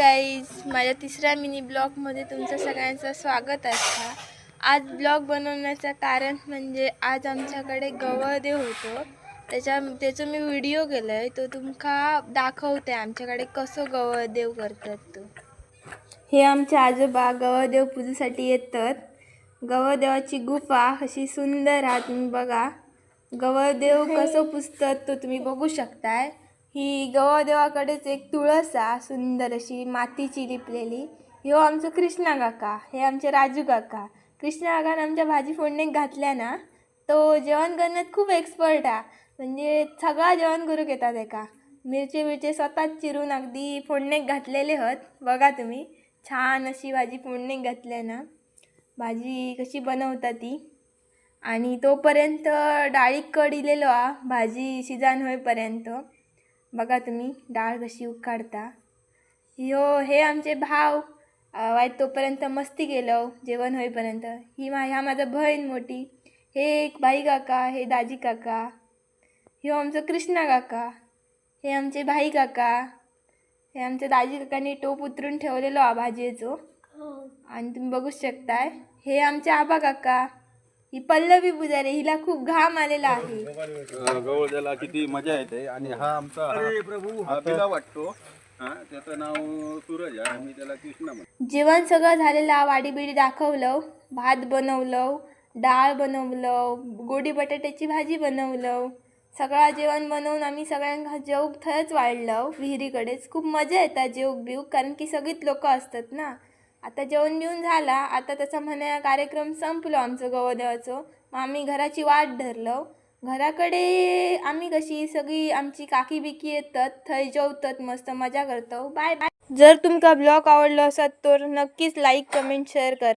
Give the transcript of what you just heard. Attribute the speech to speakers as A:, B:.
A: Guys, माझ्या तिसऱ्या mini ब्लॉगमध्ये तुमचं सगळ्यांचं स्वागत आहे. आज ब्लॉग बनवण्याचं कारण म्हणजे आज आमच्याकडे गवळदेव होतो. त्याचं मी व्हिडिओ केला आहे, तो तुमका दाखवते आमच्याकडे कसं गवळदेव करतात तो. हे आमचे आजोबा गवळदेव पूजेसाठी येतात. गवळदेवाची गुफा अशी सुंदर आहे, तुम्ही बघा. गवळदेव कसं पुजतात तो तुम्ही बघू शकताय. ही गवळदेवाकडेच एक तुळस आहे, सुंदर अशी मातीची लिपलेली. ह्यो आमचं कृष्णा काका, हे आमचे राजू काका. कृष्णा काकाने आमच्या भाजी फोडणीक घातल्या ना, तो जेवण करण्यात खूप एक्सपर्ट आहे. म्हणजे सगळा जेवण करूक येतात. एका मिरची स्वतःच चिरून अगदी फोडणीक घातलेले हत. बघा तुम्ही, छान अशी भाजी फोडणीक घातल्या ना, भाजी कशी बनवता ती. आणि तोपर्यंत डाळीक कड इलेलो हा, भाजी शिजान होईपर्यंत. बघा तुम्ही डाळ कशी उकाडता. हे आमचे भाव वाईट तोपर्यंत मस्ती केलं जेवण होईपर्यंत. ह्या माझा बहीण मोठी. हे एक बाई काका, हे दाजी काका. ह्यो आमचं कृष्णा काका. हे आमचे भाई काका. हे आमच्या दाजी काकांनी टोप उतरून ठेवलेलो हा भाजीचो. आणि तुम्ही बघू शकताय, हे आमचे आबा काका. ही पल्लवी पुजारी, हिला खूप घाम आलेला आहे.
B: गवळदेवाला किती मजा येते. आणि हा आमचा हा पिला वाटतो, त्याचं नाव सूरज आहे. आम्ही त्याला कृष्णा म्हणतो.
A: जेवण सगळं झालेलं, वाडी बिडी दाखवलं, भात बनवलं, डाळ बनवलं, गोडी बटाट्याची भाजी बनवलं. सगळं जेवण बनवून आम्ही सगळ्यांना जेवूक थंयच वाढलं विहिरीकडेच. खूप मजा येतात जेवूक बिवूक, कारण की सगळीच लोक असतात ना. आता जेवण बिवून झाला, आता तसा म्हणा कार्यक्रम संपलो आमचं गवळदेवाचं. मग आम्ही घराची वाट धरलो. घराकडे आम्ही कशी सगळी आमची काकी बिकी येतात, थंय जेवतात, मस्त मजा करतो. Bye bye. जर तुमका ब्लॉग आवडलो असाल तर नक्कीच लाईक कमेंट शेअर करा.